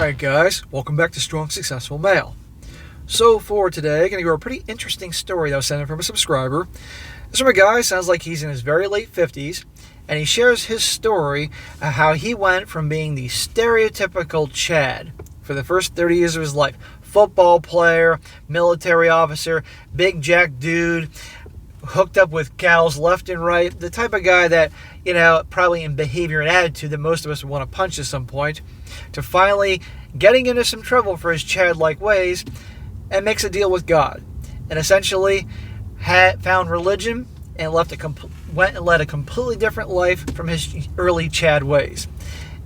Alright guys, welcome back to Strong Successful Male. So for today, I'm going to go over a pretty interesting story that was sent in from a subscriber. This from a guy, sounds like he's in his very late 50s, and he shares his story of how he went from being the stereotypical Chad for the first 30 years of his life. Football player, military officer, big jack dude, hooked up with gals left and right, the type of guy that, probably in behavior and attitude that most of us would want to punch at some point, to finally getting into some trouble for his Chad-like ways and makes a deal with God. And essentially found religion and went and led a completely different life from his early Chad ways.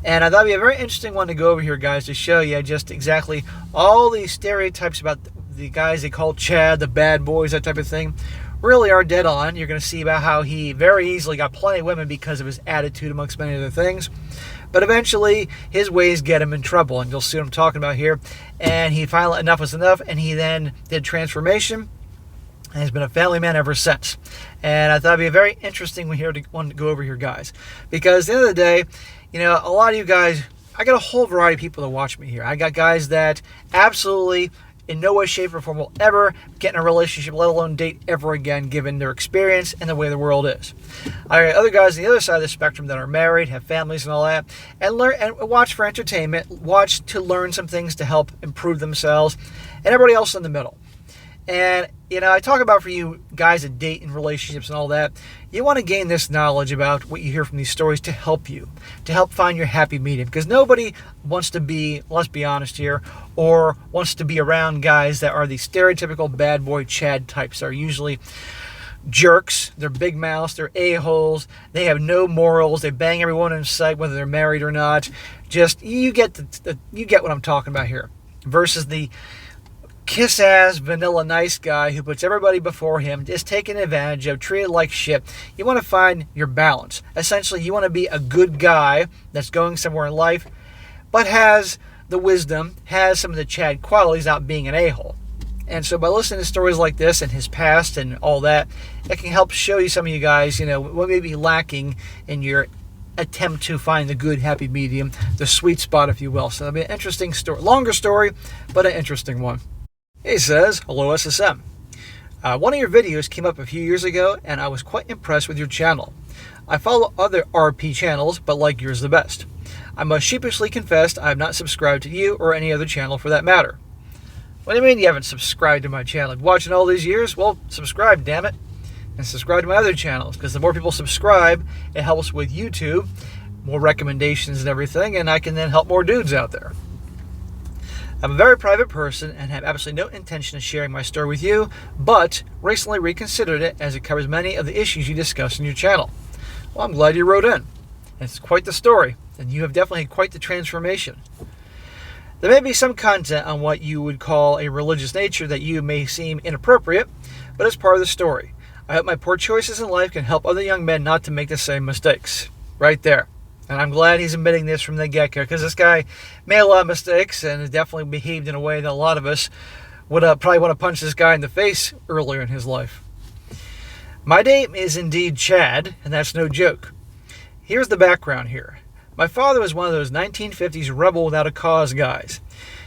And I thought it'd be a very interesting one to go over here, guys, to show you just exactly all these stereotypes about the guys they call Chad, the bad boys, that type of thing, really are dead on. You're going to see about how he very easily got plenty of women because of his attitude, amongst many other things. But eventually, his ways get him in trouble, and you'll see what I'm talking about here. And he finally, enough was enough, and he then did transformation, and has been a family man ever since. And I thought it'd be a very interesting one to go over here, guys. Because at the end of the day, a lot of you guys, I got a whole variety of people that watch me here. I got guys that absolutely, in no way, shape, or form will ever get in a relationship, let alone date ever again, given their experience and the way the world is. I got other guys on the other side of the spectrum that are married, have families and all that, and learn and watch for entertainment, watch to learn some things to help improve themselves, and everybody else in the middle. And, I talk about for you guys that date in relationships and all that, you want to gain this knowledge about what you hear from these stories to help you, to help find your happy medium. Because nobody wants to be, let's be honest here, or wants to be around guys that are the stereotypical bad boy Chad types. They're usually jerks, they're big mouths, they're a-holes, they have no morals, they bang everyone in sight, whether they're married or not. Just, you get what I'm talking about here. Versus the kiss-ass, vanilla nice guy who puts everybody before him, is taken advantage of, treated like shit. You want to find your balance. Essentially, you want to be a good guy that's going somewhere in life, but has the wisdom, has some of the Chad qualities without being an a-hole. And so by listening to stories like this and his past and all that, it can help show you some of you guys, what may be lacking in your attempt to find the good, happy medium, the sweet spot, if you will. So it'll be an interesting story. Longer story, but an interesting one. He says, hello SSM. One of your videos came up a few years ago, and I was quite impressed with your channel. I follow other RP channels, but like yours the best. I must sheepishly confess I have not subscribed to you or any other channel for that matter. What do you mean you haven't subscribed to my channel? You've been watching all these years? Well, subscribe, damn it. And subscribe to my other channels, because the more people subscribe, it helps with YouTube, more recommendations and everything, and I can then help more dudes out there. I'm a very private person and have absolutely no intention of sharing my story with you, but recently reconsidered it as it covers many of the issues you discuss in your channel. Well, I'm glad you wrote in. It's quite the story, and you have definitely had quite the transformation. There may be some content on what you would call a religious nature that you may seem inappropriate, but it's part of the story. I hope my poor choices in life can help other young men not to make the same mistakes. Right there. And I'm glad he's admitting this from the get-go, because this guy made a lot of mistakes and has definitely behaved in a way that a lot of us would probably want to punch this guy in the face earlier in his life. My name is indeed Chad, and that's no joke. Here's the background here. My father was one of those 1950s rebel without a cause guys.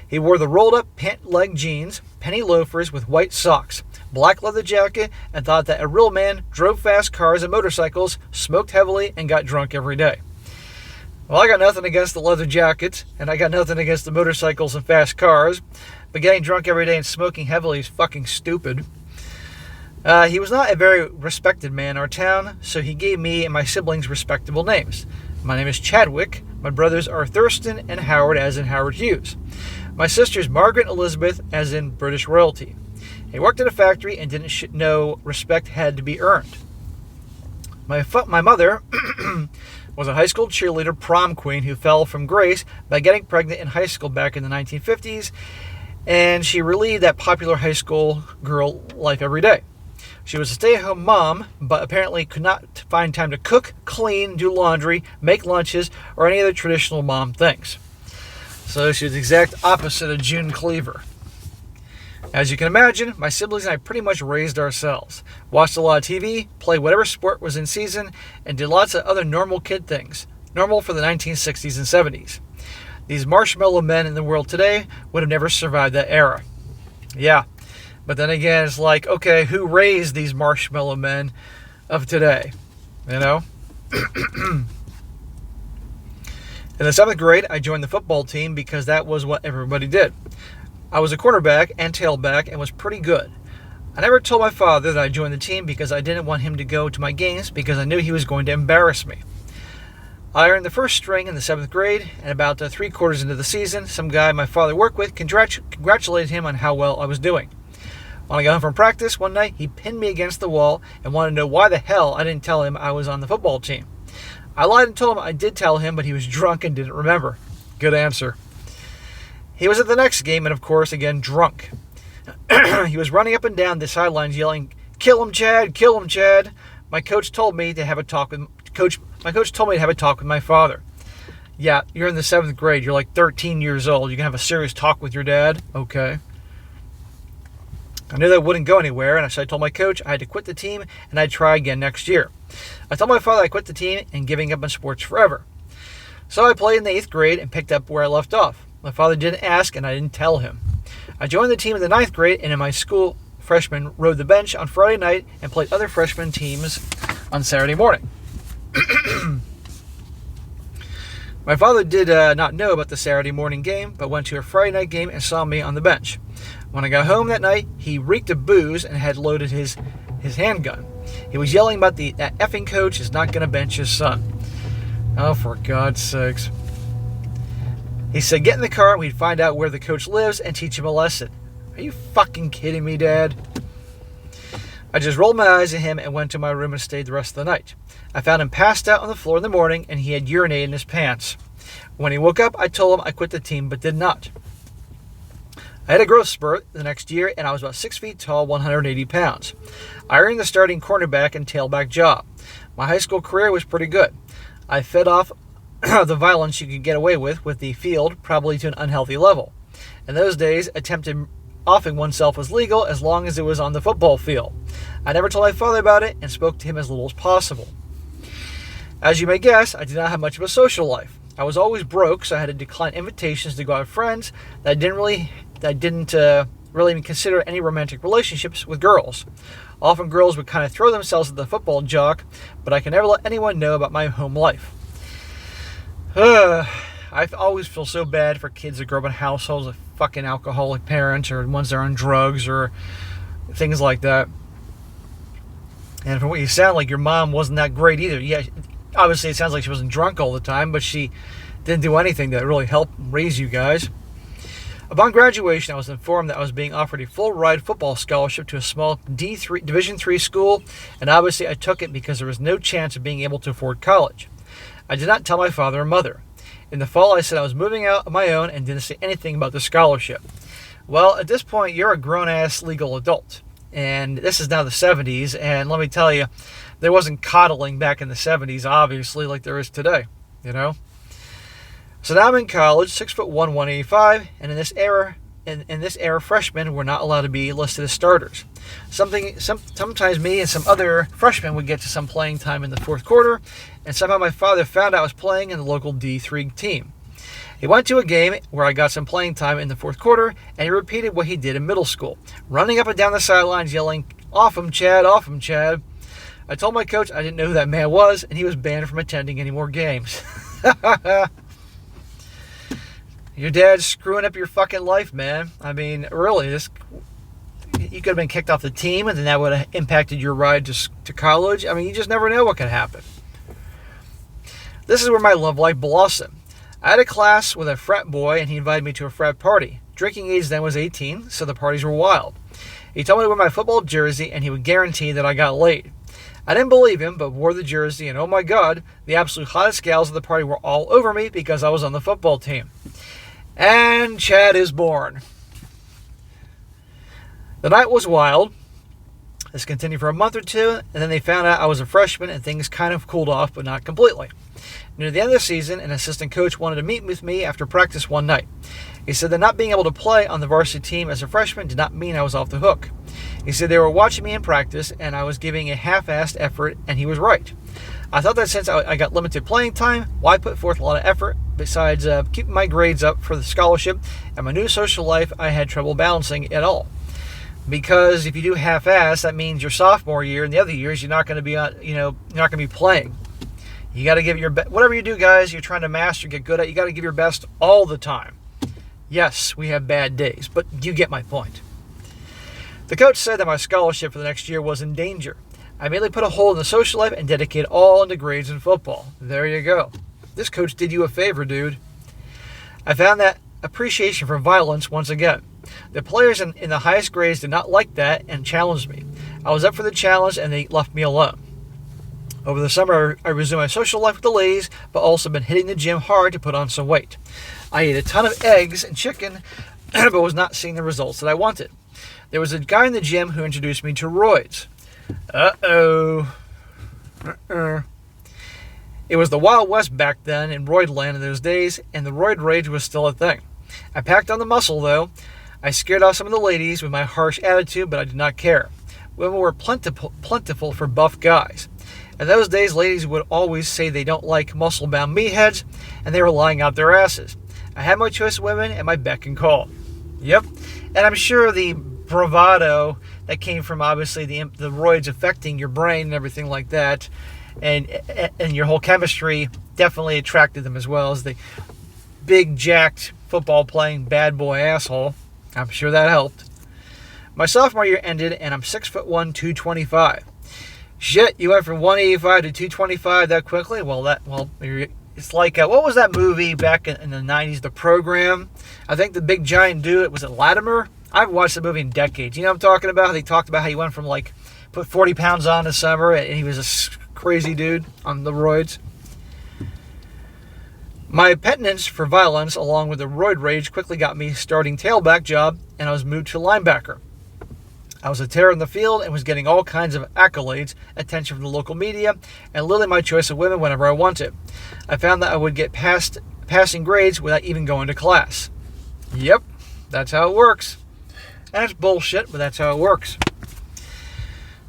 He wore the rolled-up pant-leg jeans, penny loafers with white socks, black leather jacket, and thought that a real man drove fast cars and motorcycles, smoked heavily, and got drunk every day. Well, I got nothing against the leather jackets, and I got nothing against the motorcycles and fast cars, but getting drunk every day and smoking heavily is fucking stupid. He was not a very respected man in our town, so he gave me and my siblings respectable names. My name is Chadwick. My brothers are Thurston and Howard, as in Howard Hughes. My sister's Margaret Elizabeth, as in British royalty. He worked at a factory and didn't know respect had to be earned. My mother was a high school cheerleader prom queen who fell from grace by getting pregnant in high school back in the 1950s, and she relived that popular high school girl life every day. She was a stay-at-home mom, but apparently could not find time to cook, clean, do laundry, make lunches, or any other traditional mom things. So she was the exact opposite of June Cleaver. As you can imagine, my siblings and I pretty much raised ourselves. Watched a lot of TV, played whatever sport was in season, and did lots of other normal kid things. Normal for the 1960s and 70s. These marshmallow men in the world today would have never survived that era. Yeah, but then again, it's like, okay, who raised these marshmallow men of today? You know? In the 7th grade, I joined the football team because that was what everybody did. I was a cornerback and tailback and was pretty good. I never told my father that I joined the team because I didn't want him to go to my games because I knew he was going to embarrass me. I earned the first string in the 7th grade, and about 3/4 into the season, some guy my father worked with congratulated him on how well I was doing. When I got home from practice one night, he pinned me against the wall and wanted to know why the hell I didn't tell him I was on the football team. I lied and told him I did tell him, but he was drunk and didn't remember. Good answer. He was at the next game and, of course, again, drunk. He was running up and down the sidelines yelling, "Kill him, Chad! Kill him, Chad!" My coach told me to have a talk with my father. Yeah, you're in the 7th grade. You're like 13 years old. You can have a serious talk with your dad? Okay. I knew that wouldn't go anywhere, and so I told my coach I had to quit the team and I'd try again next year. I told my father I quit the team and giving up on sports forever. So I played in the 8th grade and picked up where I left off. My father didn't ask and I didn't tell him. I joined the team in the 9th grade, and in my school, freshmen rode the bench on Friday night and played other freshman teams on Saturday morning. My father did not know about the Saturday morning game, but went to a Friday night game and saw me on the bench. When I got home that night, he reeked of booze and had loaded his handgun. He was yelling about that effing coach is not going to bench his son. Oh, for God's sakes. He said, get in the car and we'd find out where the coach lives and teach him a lesson. Are you fucking kidding me, Dad? I just rolled my eyes at him and went to my room and stayed the rest of the night. I found him passed out on the floor in the morning and he had urinated in his pants. When he woke up, I told him I quit the team but did not. I had a growth spurt the next year and I was about 6 feet tall, 180 pounds. I earned the starting cornerback and tailback job. My high school career was pretty good. I fed off the violence you could get away with the field, probably to an unhealthy level. In those days, attempted offing oneself was legal as long as it was on the football field. I never told my father about it and spoke to him as little as possible. As you may guess, I did not have much of a social life. I was always broke, so I had to decline invitations to go out with friends that I didn't really even consider any romantic relationships with girls. Often girls would kind of throw themselves at the football jock, but I can never let anyone know about my home life. I always feel so bad for kids that grow up in households with fucking alcoholic parents or ones that are on drugs or things like that. And from what you sound like, your mom wasn't that great either. Yeah, obviously it sounds like she wasn't drunk all the time, but she didn't do anything that really helped raise you guys. Upon graduation, I was informed that I was being offered a full-ride football scholarship to a small Division III school, and obviously I took it because there was no chance of being able to afford college. I did not tell my father or mother. In the fall, I said I was moving out on my own and didn't say anything about the scholarship. Well, at this point, you're a grown-ass legal adult, and this is now the 70s, and let me tell you, there wasn't coddling back in the 70s, obviously, like there is today, you know? So now I'm in college, 6'1", 185, and in this era, freshmen were not allowed to be listed as starters. Sometimes me and some other freshmen would get to some playing time in the fourth quarter, and somehow my father found out I was playing in the local D3 team. He went to a game where I got some playing time in the fourth quarter, and he repeated what he did in middle school, running up and down the sidelines yelling, "Off him, Chad, off him, Chad." I told my coach I didn't know who that man was, and he was banned from attending any more games. Your dad's screwing up your fucking life, man. I mean, really, you could have been kicked off the team, and then that would have impacted your ride to college. I mean, you just never know what could happen. This is where my love life blossomed. I had a class with a frat boy, and he invited me to a frat party. Drinking age then was 18, so the parties were wild. He told me to wear my football jersey, and he would guarantee that I got laid. I didn't believe him, but wore the jersey, and oh my God, the absolute hottest gals of the party were all over me because I was on the football team. And Chad is born. The night was wild. This continued for a month or two, and then they found out I was a freshman, and things kind of cooled off, but not completely. Near the end of the season, an assistant coach wanted to meet with me after practice one night. He said that not being able to play on the varsity team as a freshman did not mean I was off the hook. He said they were watching me in practice, and I was giving a half-assed effort, and he was right. I thought that since I got limited playing time, why put forth a lot of effort besides keeping my grades up for the scholarship and my new social life, I had trouble balancing it all. Because if you do half-ass, that means your sophomore year and the other years you're not going to be you're not going to be playing. You got to give your best. Whatever you do, guys, you're trying to master, get good at. You got to give your best all the time. Yes, we have bad days, but you get my point. The coach said that my scholarship for the next year was in danger. I immediately put a hold in the social life and dedicated all into grades and football. There you go. This coach did you a favor, dude. I found that appreciation for violence once again. The players in the highest grades did not like that and challenged me. I was up for the challenge and they left me alone. Over the summer, I resumed my social life with the ladies, but also been hitting the gym hard to put on some weight. I ate a ton of eggs and chicken, but was not seeing the results that I wanted. There was a guy in the gym who introduced me to roids. It was the Wild West back then in roid land in those days, and the roid rage was still a thing. I packed on the muscle, though. I scared off some of the ladies with my harsh attitude, but I did not care. Women were plentiful for buff guys. In those days, ladies would always say they don't like muscle-bound meatheads, and they were lying out their asses. I had my choice of women at my beck and call. Yep. And I'm sure the bravado that came from, obviously, the roids affecting your brain and everything like that, and your whole chemistry definitely attracted them, as well as the big, jacked, football-playing bad boy asshole. I'm sure that helped. My sophomore year ended, and I'm 6'1", 225. Shit, you went from 185 to 225 that quickly? It's like, what was that movie back in the 90s, The Program? I think the big giant dude, was it Latimer? I've watched the movie in decades. You know what I'm talking about? They talked about how he went from, put 40 pounds on this summer, and he was a crazy dude on the roids. My penitence for violence, along with the roid rage, quickly got me starting tailback job, and I was moved to linebacker. I was a terror in the field and was getting all kinds of accolades, attention from the local media, and literally my choice of women whenever I wanted. I found that I would get passing grades without even going to class. Yep, that's how it works. And it's bullshit, but that's how it works.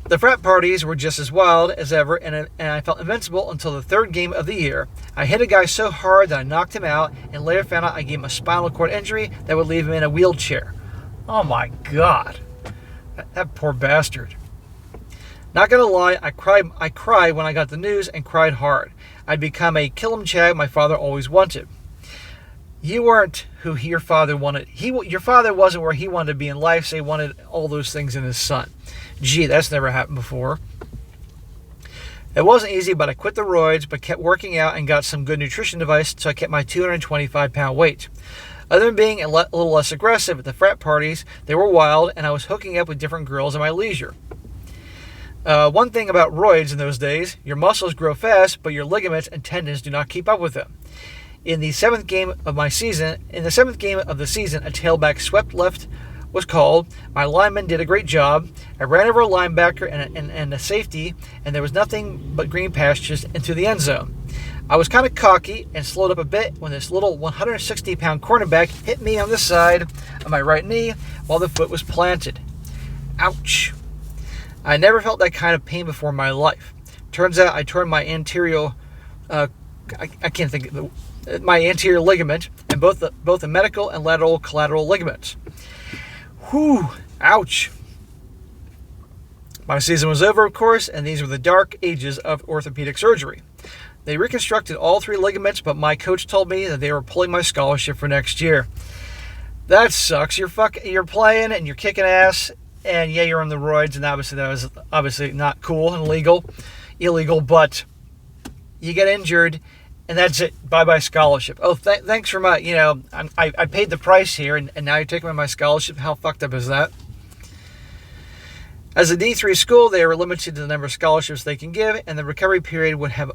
The frat parties were just as wild as ever, and I felt invincible until the third game of the year. I hit a guy so hard that I knocked him out, and later found out I gave him a spinal cord injury that would leave him in a wheelchair. Oh my God. That poor bastard. Not gonna lie, I cried when I got the news and cried hard. I'd become a kill 'em Chad my father always wanted. You weren't who your father wanted. Your father wasn't where he wanted to be in life, so he wanted all those things in his son. Gee, that's never happened before. It wasn't easy, but I quit the roids, but kept working out and got some good nutrition advice, so I kept my 225-pound weight. Other than being a little less aggressive at the frat parties, they were wild, and I was hooking up with different girls at my leisure. One thing about roids in those days, your muscles grow fast, but your ligaments and tendons do not keep up with them. In the seventh game of the season, a tailback swept left was called. My lineman did a great job. I ran over a linebacker and a safety, and there was nothing but green pastures into the end zone. I was kind of cocky and slowed up a bit when this little 160-pound cornerback hit me on the side of my right knee while the foot was planted. Ouch. I never felt that kind of pain before in my life. Turns out I tore my anterior, my anterior ligament, and both the medial and lateral collateral ligaments. Whew, ouch. My season was over, of course, and these were the dark ages of orthopedic surgery. They reconstructed all three ligaments, but my coach told me that they were pulling my scholarship for next year. That sucks. You're playing and you're kicking ass, and yeah, you're on the roids, and obviously that was obviously not cool and illegal, but you get injured, and that's it. Bye-bye scholarship. Oh, thanks for my, I paid the price here, and now you're taking away my scholarship. How fucked up is that? As a D3 school, they were limited to the number of scholarships they can give, and the recovery period would have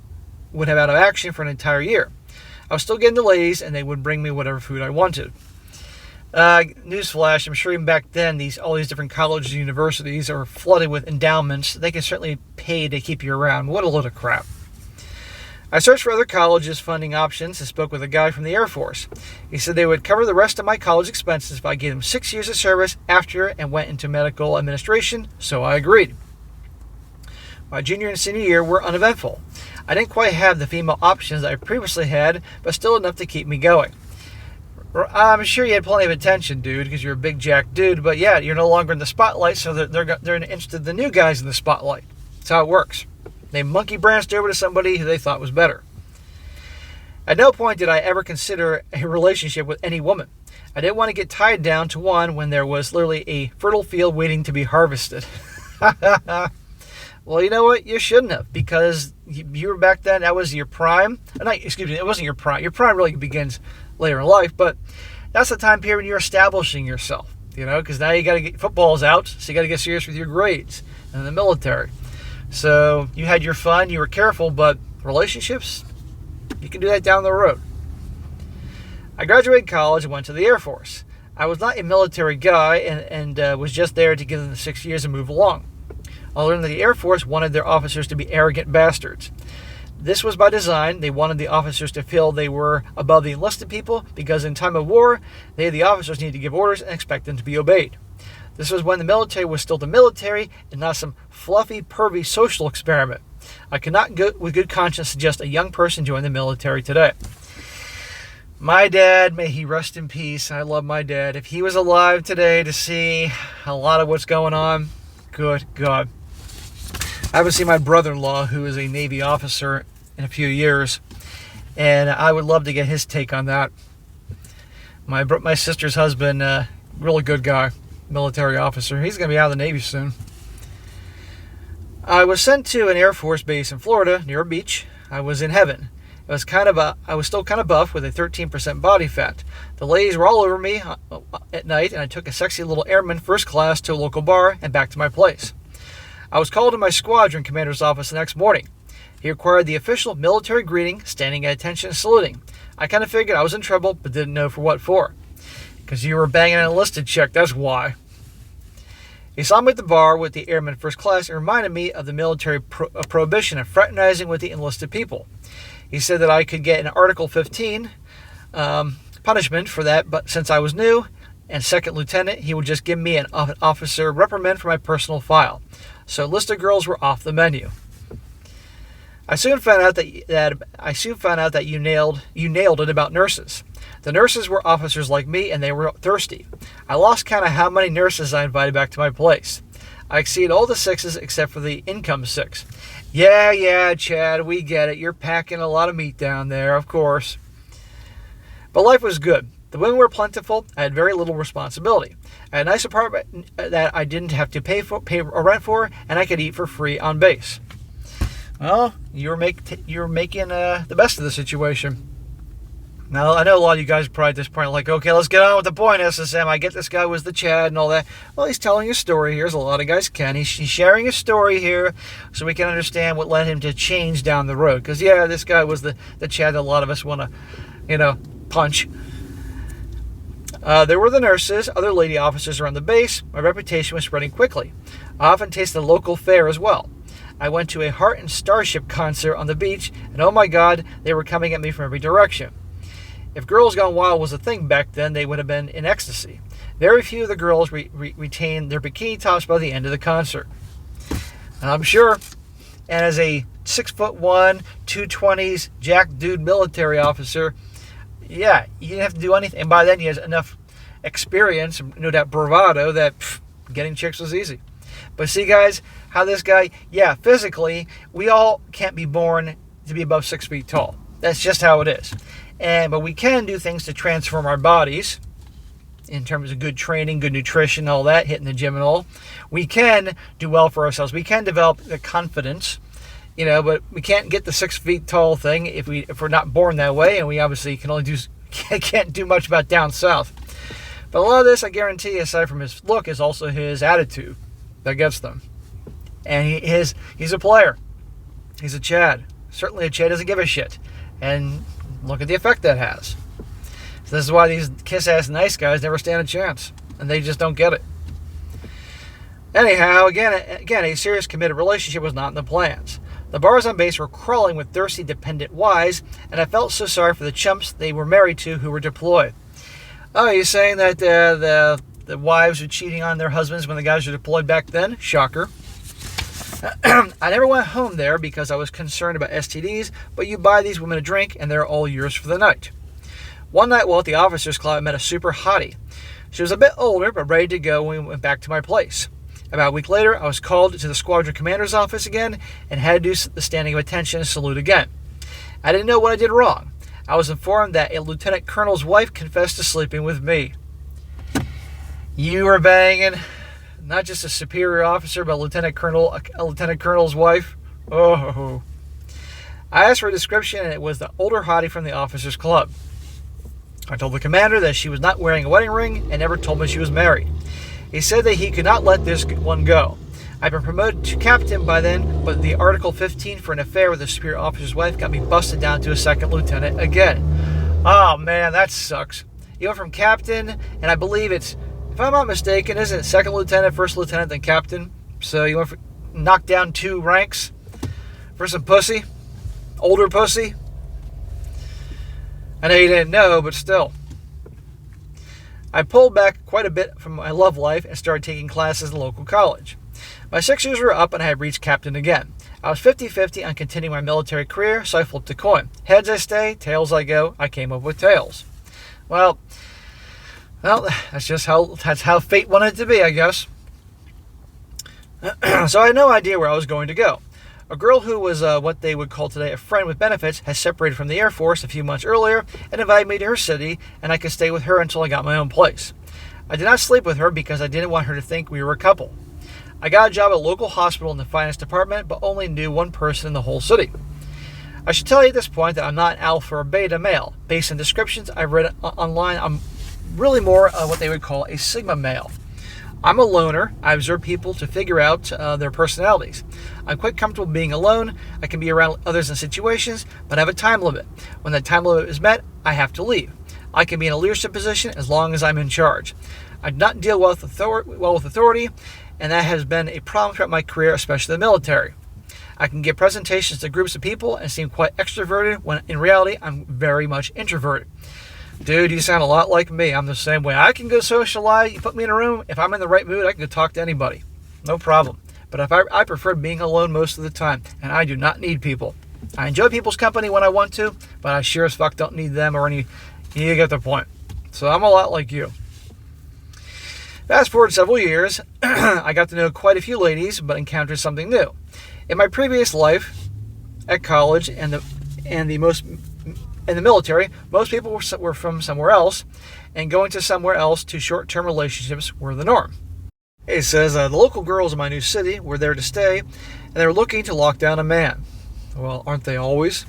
out of action for an entire year. I was still getting the ladies, and they would bring me whatever food I wanted. Newsflash, I'm sure even back then, all these different colleges and universities are flooded with endowments. They can certainly pay to keep you around. What a load of crap. I searched for other colleges' funding options and spoke with a guy from the Air Force. He said they would cover the rest of my college expenses if I gave them 6 years of service after and went into medical administration, so I agreed. My junior and senior year were uneventful. I didn't quite have the female options I previously had, but still enough to keep me going. I'm sure you had plenty of attention, dude, because you're a big jack dude, but yeah, you're no longer in the spotlight, so they're interested in the new guys in the spotlight. That's how it works. They monkey branched over to somebody who they thought was better. At no point did I ever consider a relationship with any woman. I didn't want to get tied down to one when there was literally a fertile field waiting to be harvested. Well, you know what? You shouldn't have, because you were back then, that was your prime. Excuse me, it wasn't your prime. Your prime really begins later in life, but that's the time period when you're establishing yourself, because now you got to get footballs out, so you got to get serious with your grades in the military. So you had your fun, you were careful, but relationships, you can do that down the road. I graduated college and went to the Air Force. I was not a military guy and was just there to give them the 6 years and move along. I learned that the Air Force wanted their officers to be arrogant bastards. This was by design. They wanted the officers to feel they were above the enlisted people because in time of war, the officers needed to give orders and expect them to be obeyed. This was when the military was still the military and not some fluffy, pervy social experiment. I could not with good conscience suggest a young person join the military today. My dad, may he rest in peace. I love my dad. If he was alive today to see a lot of what's going on, good God. I haven't seen my brother-in-law, who is a Navy officer, in a few years, and I would love to get his take on that. My sister's husband, really good guy, military officer. He's going to be out of the Navy soon. I was sent to an Air Force base in Florida, near a beach. I was in heaven. I was still kind of buff with a 13% body fat. The ladies were all over me at night, and I took a sexy little airman first class to a local bar and back to my place. I was called to my squadron commander's office the next morning. He required the official military greeting, standing at attention and saluting. I kind of figured I was in trouble, but didn't know for what for. Because you were banging an enlisted chick, that's why. He saw me at the bar with the airman first class and reminded me of the military prohibition of fraternizing with the enlisted people. He said that I could get an Article 15 punishment for that, but since I was new and second lieutenant, he would just give me an officer reprimand for my personal file. So enlisted girls were off the menu. I soon found out that you nailed it about nurses. The nurses were officers like me, and they were thirsty. I lost count of how many nurses I invited back to my place. I exceeded all the sixes except for the income six. Yeah, Chad, we get it. You're packing a lot of meat down there, of course. But life was good. The women were plentiful. I had very little responsibility. I had a nice apartment that I didn't have to pay rent for, and I could eat for free on base. Well, you're making the best of the situation. Now, I know a lot of you guys are probably at this point like, okay, let's get on with the point, SSM. I get this guy was the Chad and all that. Well, he's telling a story here, as a lot of guys can. He's sharing a story here so we can understand what led him to change down the road. Because, yeah, this guy was the Chad that a lot of us want to, punch. There were the nurses, other lady officers around the base. My reputation was spreading quickly. I often tasted local fare as well. I went to a Heart and Starship concert on the beach, and oh my God, they were coming at me from every direction. If Girls Gone Wild was a thing back then, they would have been in ecstasy. Very few of the girls retained their bikini tops by the end of the concert. And I'm sure, and as a 6'1", 220s, jack dude military officer, yeah, you didn't have to do anything. And by then, he has enough experience, no doubt bravado, that getting chicks was easy. But see, guys, how this guy, yeah, physically, we all can't be born to be above 6 feet tall. That's just how it is. But we can do things to transform our bodies in terms of good training, good nutrition, all that, hitting the gym and all. We can do well for ourselves. We can develop the confidence, but we can't get the 6 feet tall thing if we're not born that way, and we obviously can't do much about down south. But a lot of this, I guarantee, aside from his look, is also his attitude that gets them. And he's a player. He's a Chad. Certainly a Chad doesn't give a shit. And look at the effect that has. So this is why these kiss-ass nice guys never stand a chance. And they just don't get it. Anyhow, again, a serious committed relationship was not in the plans. The bars on base were crawling with thirsty, dependent wives, and I felt so sorry for the chumps they were married to who were deployed. Oh, you're saying that the wives were cheating on their husbands when the guys were deployed back then? Shocker. I never went home there because I was concerned about STDs, but you buy these women a drink and they're all yours for the night. One night while at the officers club, I met a super hottie. She was a bit older, but ready to go when we went back to my place. About a week later, I was called to the squadron commander's office again and had to do the standing of attention and salute again. I didn't know what I did wrong. I was informed that a lieutenant colonel's wife confessed to sleeping with me. You were banging not just a superior officer, but a lieutenant colonel's wife. Oh. I asked for a description, and it was the older hottie from the officers club. I told the commander that she was not wearing a wedding ring and never told me she was married. He said that he could not let this one go. I'd been promoted to captain by then, but the Article 15 for an affair with a superior officer's wife got me busted down to a second lieutenant again. Oh man, that sucks. You went from captain, and I believe it's, if I'm not mistaken, isn't it second lieutenant, first lieutenant, then captain? So you went for, knocked down 2 ranks for some pussy? Older pussy? I know you didn't know, but still. I pulled back quite a bit from my love life and started taking classes in the local college. My 6 years were up and I had reached captain again. I was 50-50 on continuing my military career, so I flipped a coin. Heads I stay, tails I go. I came up with tails. Well, that's how fate wanted it to be, I guess. So I had no idea where I was going to go. A girl who was what they would call today a friend with benefits has separated from the Air Force a few months earlier and invited me to her city, and I could stay with her until I got my own place. I did not sleep with her because I didn't want her to think we were a couple. I got a job at a local hospital in the finance department, but only knew one person in the whole city. I should tell you at this point that I'm not an alpha or beta male. Based on descriptions I've read online, I'm really more what they would call a sigma male. I'm a loner. I observe people to figure out their personalities. I'm quite comfortable being alone. I can be around others in situations, but I have a time limit. When that time limit is met, I have to leave. I can be in a leadership position as long as I'm in charge. I do not deal well with authority, and that has been a problem throughout my career, especially the military. I can give presentations to groups of people and seem quite extroverted when in reality I'm very much introverted. Dude, you sound a lot like me. I'm the same way. I can go socialize. You put me in a room. If I'm in the right mood, I can go talk to anybody. No problem. But if I prefer being alone most of the time, and I do not need people. I enjoy people's company when I want to, but I sure as fuck don't need them or any. You get the point. So I'm a lot like you. Fast forward several years, I got to know quite a few ladies, but encountered something new. In my previous life, at college and in the military, most people were from somewhere else, and going to somewhere else to short-term relationships were the norm. It says the local girls in my new city were there to stay, and they were looking to lock down a man. Well, aren't they always?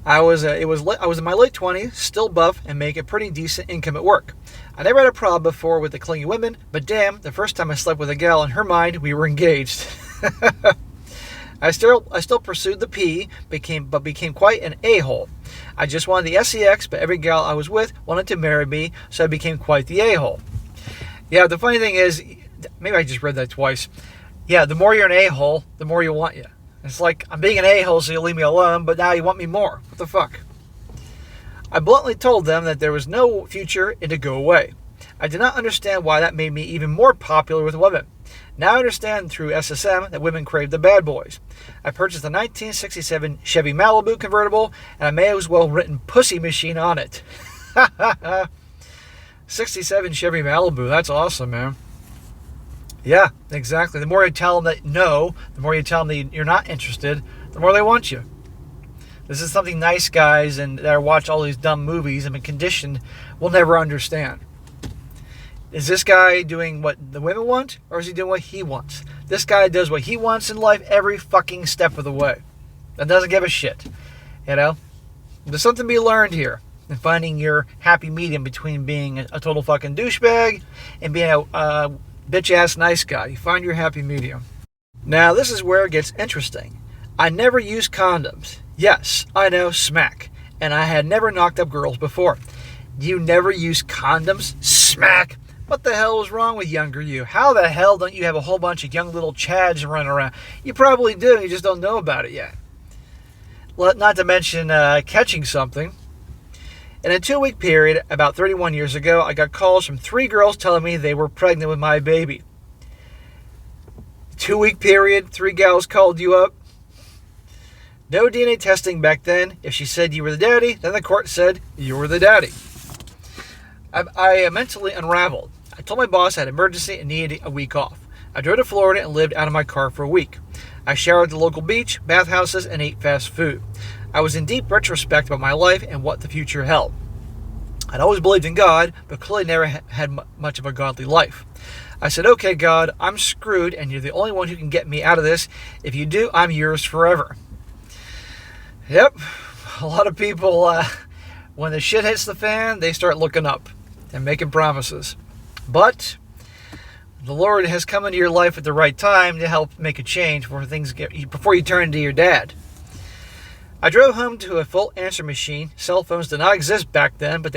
I was in my late 20s, still buff, and making pretty decent income at work. I never had a problem before with the clingy women, but damn, the first time I slept with a gal, in her mind, we were engaged. I still pursued the P, but became quite an a-hole. I just wanted the sex, but every gal I was with wanted to marry me, so I became quite the a-hole. Yeah, the funny thing is, maybe I just read that twice. Yeah, the more you're an a-hole, the more you want you. It's like, I'm being an a-hole, so you leave me alone, but now you want me more. What the fuck? I bluntly told them that there was no future and to go away. I did not understand why that made me even more popular with women. Now I understand through SSM that women crave the bad boys. I purchased a 1967 Chevy Malibu convertible, and I may as well have written Pussy Machine on it. 67 Chevy Malibu, that's awesome, man. Yeah, exactly. The more you tell them that no, the more you tell them that you're not interested, the more they want you. This is something nice guys and that watch all these dumb movies and been conditioned will never understand. Is this guy doing what the women want, or is he doing what he wants? This guy does what he wants in life every fucking step of the way. And doesn't give a shit. You know? There's something to be learned here. In finding your happy medium between being a total fucking douchebag and being a bitch-ass nice guy. You find your happy medium. Now, this is where it gets interesting. I never used condoms. Yes, I know, smack. And I had never knocked up girls before. You never used condoms? Smack. What the hell is wrong with younger you? How the hell don't you have a whole bunch of young little chads running around? You probably do, you just don't know about it yet. Not to mention catching something. In a 2-week period, about 31 years ago, I got calls from 3 girls telling me they were pregnant with my baby. 2-week period, 3 gals called you up. No DNA testing back then. If she said you were the daddy, then the court said you were the daddy. I mentally unraveled. I told my boss I had an emergency and needed a week off. I drove to Florida and lived out of my car for a week. I showered at the local beach, bathhouses, and ate fast food. I was in deep retrospect about my life and what the future held. I'd always believed in God, but clearly never had much of a godly life. I said, okay, God, I'm screwed, and you're the only one who can get me out of this. If you do, I'm yours forever. Yep, a lot of people, when the shit hits the fan, they start looking up and making promises. But the Lord has come into your life at the right time to help make a change before you turn into your dad. I drove home to a full answer machine. Cell phones did not exist back then, but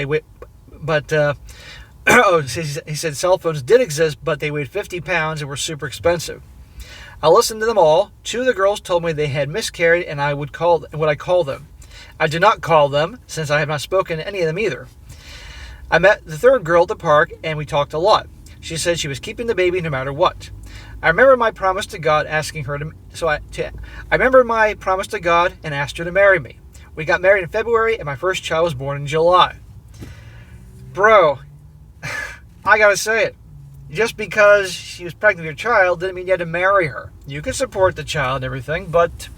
he said cell phones did exist, but they weighed 50 pounds and were super expensive. I listened to them all. 2 of the girls told me they had miscarried and would I call them. I did not call them, since I have not spoken to any of them either. I met the 3rd girl at the park, and we talked a lot. She said she was keeping the baby no matter what. I remember my promise to God asking her I remember my promise to God and asked her to marry me. We got married in February, and my first child was born in July. Bro, I gotta say it. Just because she was pregnant with your child didn't mean you had to marry her. You could support the child and everything, but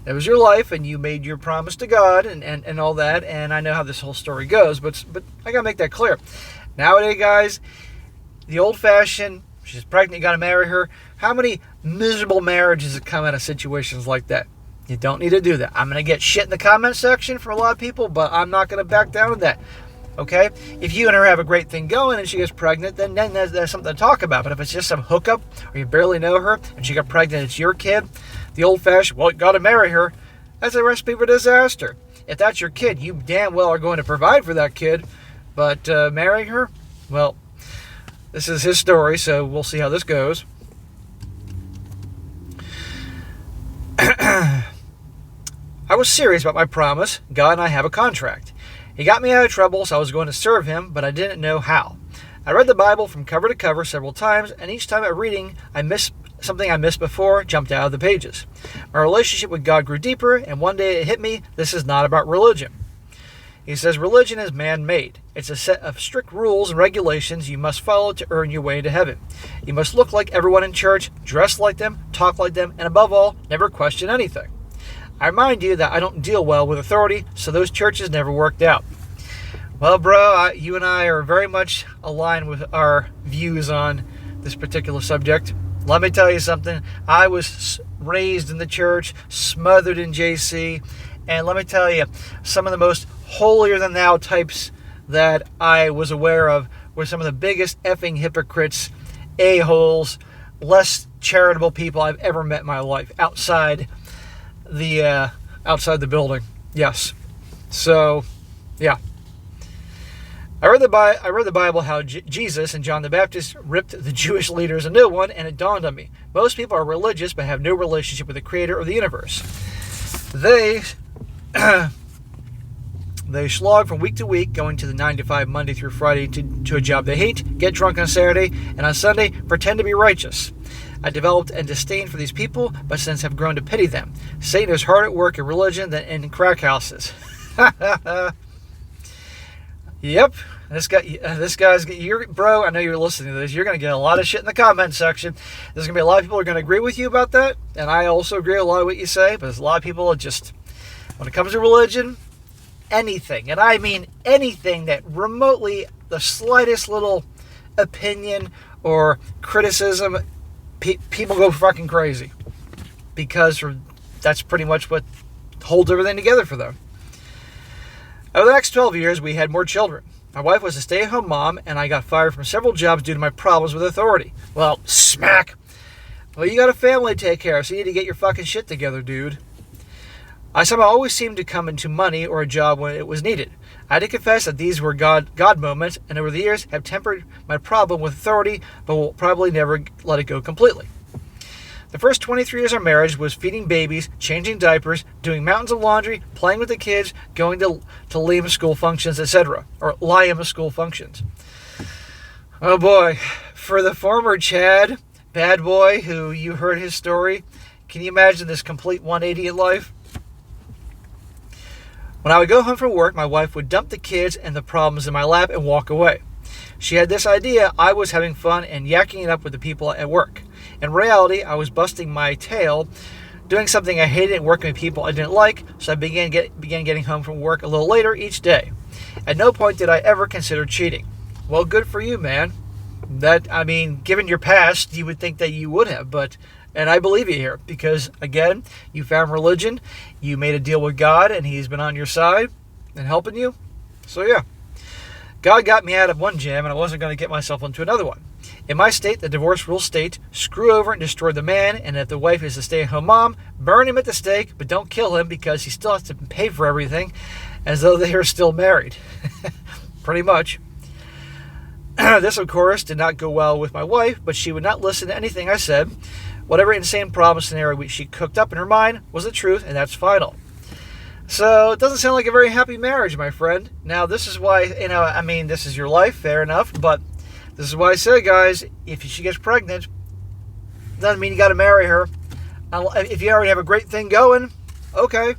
it was your life, and you made your promise to God and all that, and I know how this whole story goes, but I gotta make that clear. Nowadays, guys, the old-fashioned, she's pregnant, you gotta marry her. How many miserable marriages have come out of situations like that? You don't need to do that. I'm gonna get shit in the comment section from a lot of people, but I'm not gonna back down to that. Okay? If you and her have a great thing going and she gets pregnant, then there's something to talk about. But if it's just some hookup or you barely know her and she got pregnant, it's your kid, the old-fashioned, well, you got to marry her, that's a recipe for disaster. If that's your kid, you damn well are going to provide for that kid. But marrying her, well, this is his story, so we'll see how this goes. I was serious about my promise. God and I have a contract. He got me out of trouble, so I was going to serve him, but I didn't know how. I read the Bible from cover to cover several times, and each time at reading, something I missed before jumped out of the pages. My relationship with God grew deeper, and one day it hit me, this is not about religion. He says religion is man-made. It's a set of strict rules and regulations you must follow to earn your way to heaven. You must look like everyone in church, dress like them, talk like them, and above all, never question anything. I remind you that I don't deal well with authority, so those churches never worked out. Well, bro, you and I are very much aligned with our views on this particular subject. Let me tell you something. I was raised in the church, smothered in JC, and let me tell you, some of the most holier-than-thou types that I was aware of were some of the biggest effing hypocrites, a-holes, less charitable people I've ever met in my life outside the building. Yes. So, yeah. I read the Bible how Jesus and John the Baptist ripped the Jewish leaders a new one, and it dawned on me. Most people are religious but have no relationship with the Creator of the universe. They slog from week to week, going to the 9 to 5 Monday through Friday to a job they hate, get drunk on Saturday, and on Sunday pretend to be righteous. I developed a disdain for these people, but since have grown to pity them. Satan is hard at work in religion than in crack houses. Yep, this guy's, bro, I know you're listening to this. You're going to get a lot of shit in the comment section. There's going to be a lot of people who are going to agree with you about that, and I also agree with a lot of what you say, but there's a lot of people that just, when it comes to religion, anything, and I mean anything that remotely, the slightest little opinion or criticism, people go fucking crazy, because that's pretty much what holds everything together for them. Over the next 12 years, we had more children. My wife was a stay-at-home mom, and I got fired from several jobs due to my problems with authority. Well, smack. Well, you got a family to take care of, so you need to get your fucking shit together, dude. I somehow always seemed to come into money or a job when it was needed. I had to confess that these were God moments, and over the years have tempered my problem with authority, but will probably never let it go completely. The first 23 years of marriage was feeding babies, changing diapers, doing mountains of laundry, playing with the kids, going to LIM school functions, etc. Or LIM school functions. Oh boy. For the former Chad, bad boy who you heard his story? Can you imagine this complete 180 in life? When I would go home from work, my wife would dump the kids and the problems in my lap and walk away. She had this idea I was having fun and yakking it up with the people at work. In reality, I was busting my tail, doing something I hated and working with people I didn't like, so I began getting home from work a little later each day. At no point did I ever consider cheating. Well, good for you, man. Given your past, you would think that you would have, and I believe you here, because, again, you found religion, you made a deal with God, and He's been on your side and helping you. So, yeah. God got me out of one jam, and I wasn't going to get myself into another one. In my state, the divorce rules state, screw over and destroy the man, and if the wife is a stay-at-home mom, burn him at the stake, but don't kill him because he still has to pay for everything, as though they are still married. Pretty much. This, of course, did not go well with my wife, but she would not listen to anything I said. Whatever insane problem scenario she cooked up in her mind was the truth, and that's final. So, it doesn't sound like a very happy marriage, my friend. Now, this is why, this is your life, fair enough, but this is why I say, guys, if she gets pregnant, doesn't mean you got to marry her. If you already have a great thing going, okay.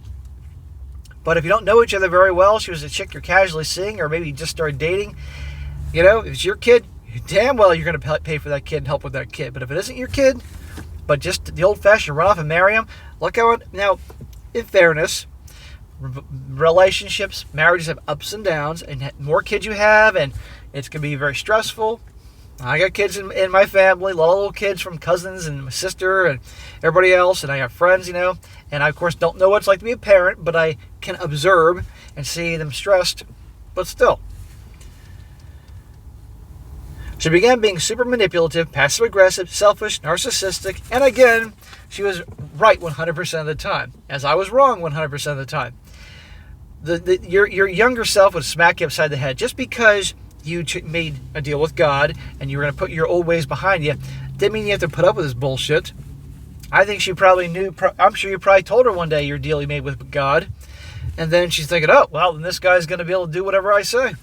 But if you don't know each other very well, she was a chick you're casually seeing, or maybe you just started dating, if it's your kid, damn well you're going to pay for that kid and help with that kid. But if it isn't your kid, but just the old-fashioned run off and marry him, look how now, in fairness, relationships, marriages have ups and downs, and the more kids you have, and it's going to be very stressful. I got kids in my family, a lot of little kids from cousins and my sister and everybody else, and I have friends, and I, of course, don't know what it's like to be a parent, but I can observe and see them stressed, but still. She began being super manipulative, passive-aggressive, selfish, narcissistic, and again, she was right 100% of the time, as I was wrong 100% of the time. Your younger self would smack you upside the head. Just because you made a deal with God and you were going to put your old ways behind you, didn't mean you have to put up with this bullshit. I think she probably knew, I'm sure you probably told her one day your deal you made with God, and then she's thinking, oh, well, then this guy's going to be able to do whatever I say.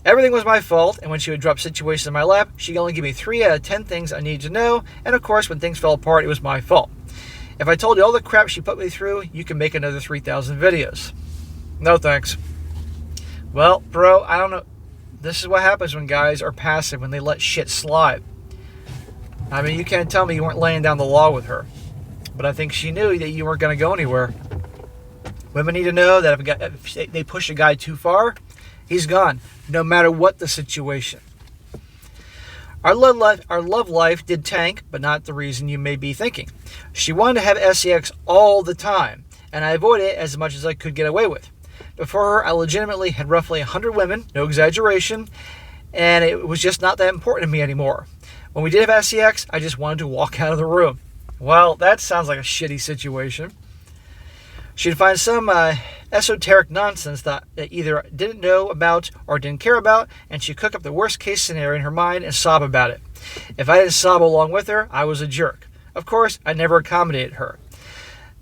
Everything was my fault, and when she would drop situations in my lap, she'd only give me 3 out of 10 things I needed to know, and of course, when things fell apart, it was my fault. If I told you all the crap she put me through, you can make another 3,000 videos. No thanks. Well, bro, I don't know. This is what happens when guys are passive, when they let shit slide. You can't tell me you weren't laying down the law with her. But I think she knew that you weren't going to go anywhere. Women need to know that if they push a guy too far, he's gone, no matter what the situation. Our love life did tank, but not the reason you may be thinking. She wanted to have sex all the time, and I avoided it as much as I could get away with. Before her, I legitimately had roughly 100 women, no exaggeration, and it was just not that important to me anymore. When we did have sex, I just wanted to walk out of the room. Well, that sounds like a shitty situation. She'd find some esoteric nonsense that either didn't know about or didn't care about, and she'd cook up the worst case scenario in her mind and sob about it. If I didn't sob along with her, I was a jerk. Of course, I never accommodated her.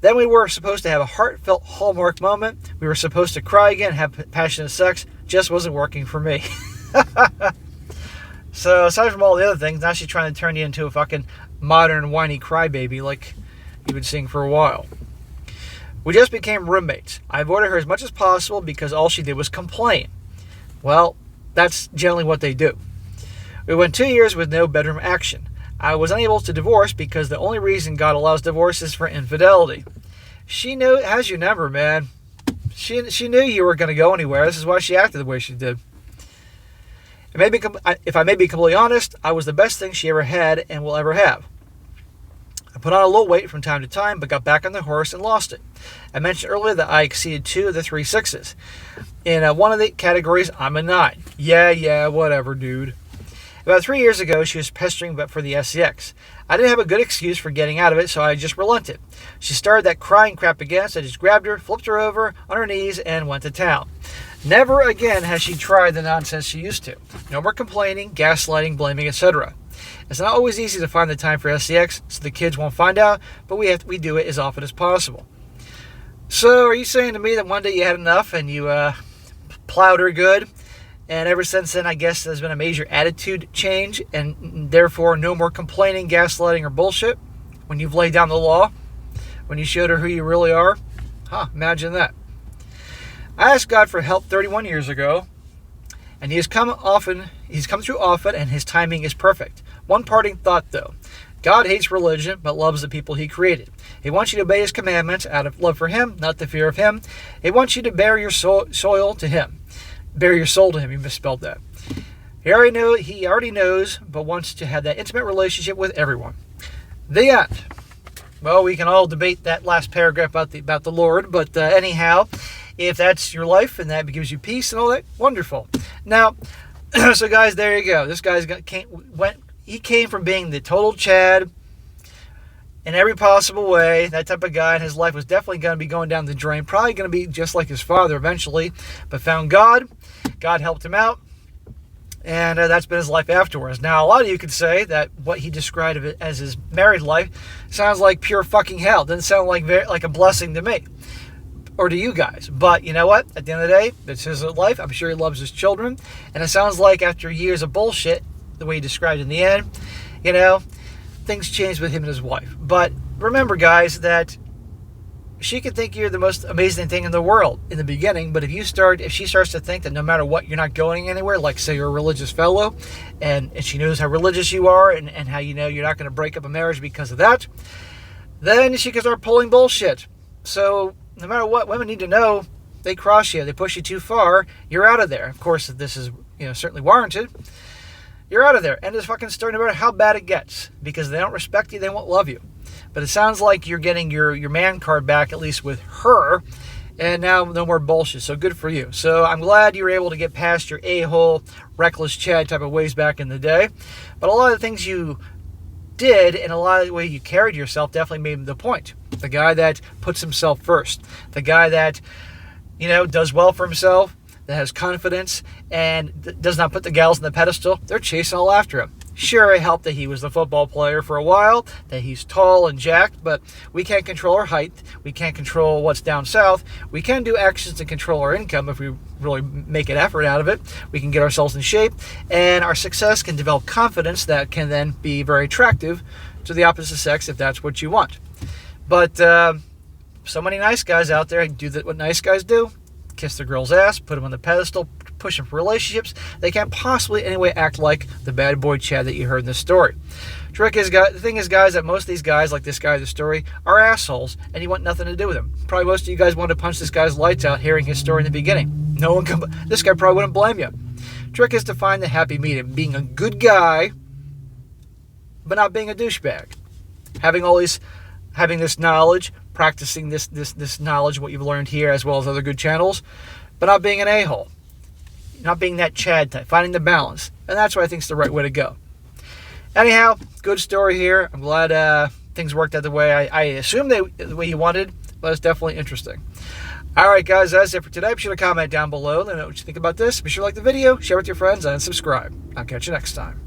Then we were supposed to have a heartfelt hallmark moment. We were supposed to cry again, have passionate sex. Just wasn't working for me. So aside from all the other things, now she's trying to turn you into a fucking modern whiny crybaby like you've been seeing for a while. We just became roommates. I avoided her as much as possible because all she did was complain. Well, that's generally what they do. We went 2 years with no bedroom action. I was unable to divorce because the only reason God allows divorce is for infidelity. She has your number, man. She knew you were going to go anywhere. This is why she acted the way she did. If I may be completely honest, I was the best thing she ever had and will ever have. I put on a little weight from time to time, but got back on the horse and lost it. I mentioned earlier that I exceeded 2 of the 3 6s. In one of the categories, I'm a 9. Yeah, whatever, dude. About 3 years ago, she was pestering for the sex. I didn't have a good excuse for getting out of it, so I just relented. She started that crying crap again, so I just grabbed her, flipped her over on her knees, and went to town. Never again has she tried the nonsense she used to. No more complaining, gaslighting, blaming, etc. It's not always easy to find the time for sex, so the kids won't find out, but we do it as often as possible. So, are you saying to me that one day you had enough and you plowed her good, And ever since then, I guess there's been a major attitude change, and therefore no more complaining, gaslighting, or bullshit when you've laid down the law, when you showed her who you really are. Imagine that. I asked God for help 31 years ago, and He's come through often, and His timing is perfect. One parting thought, though. God hates religion, but loves the people He created. He wants you to obey His commandments out of love for Him, not the fear of Him. He wants you to bear your soul to Him. Bear your soul to Him. You misspelled that. He already knows, but wants to have that intimate relationship with everyone. The end. Well, we can all debate that last paragraph about the Lord, but anyhow, if that's your life and that gives you peace and all that, wonderful. Now, so guys, there you go. This guy's he came from being the total Chad in every possible way. That type of guy, in his life was definitely going to be going down the drain. Probably going to be just like his father eventually, but found God. God helped him out, and that's been his life afterwards. Now, a lot of you could say that what he described as his married life sounds like pure fucking hell. Doesn't sound like a blessing to me or to you guys. But you know what? At the end of the day, this is his life. I'm sure he loves his children, and it sounds like after years of bullshit, the way he described in the end, things changed with him and his wife. But remember, guys, that she could think you're the most amazing thing in the world in the beginning, but if she starts to think that no matter what, you're not going anywhere, like say you're a religious fellow, and she knows how religious you are and how you're not going to break up a marriage because of that, then she can start pulling bullshit. So no matter what, women need to know, they cross you, they push you too far, you're out of there. Of course, this is certainly warranted. You're out of there. End of fucking story, no matter how bad it gets. Because they don't respect you, they won't love you. But it sounds like you're getting your man card back, at least with her. And now no more bullshit. So good for you. So I'm glad you were able to get past your a-hole, reckless Chad type of ways back in the day. But a lot of the things you did and a lot of the way you carried yourself definitely made the point. The guy that puts himself first. The guy that, does well for himself. That has confidence and does not put the gals on the pedestal. They're chasing all after him. Sure, it helped that he was the football player for a while, that he's tall and jacked, but we can't control our height. We can't control what's down south. We can do actions to control our income if we really make an effort out of it. We can get ourselves in shape, and our success can develop confidence that can then be very attractive to the opposite sex if that's what you want. But so many nice guys out there do what nice guys do. Kiss the girl's ass, put them on the pedestal, push them for relationships. They can't possibly anyway act like the bad boy Chad that you heard in this story. The thing is, guys, that most of these guys, like this guy in the story, are assholes, and you want nothing to do with them. Probably most of you guys wanted to punch this guy's lights out hearing his story in the beginning. This guy probably wouldn't blame you. Trick is to find the happy medium, being a good guy, but not being a douchebag. Having this knowledge, practicing this knowledge, what you've learned here, as well as other good channels, but not being an a-hole. Not being that Chad type. Finding the balance. And that's what I think is the right way to go. Anyhow, good story here. I'm glad things worked out the way I assumed the way you wanted, but it's definitely interesting. Alright guys, that's it for today. Be sure to comment down below. Let me know what you think about this. Be sure to like the video, share with your friends, and subscribe. I'll catch you next time.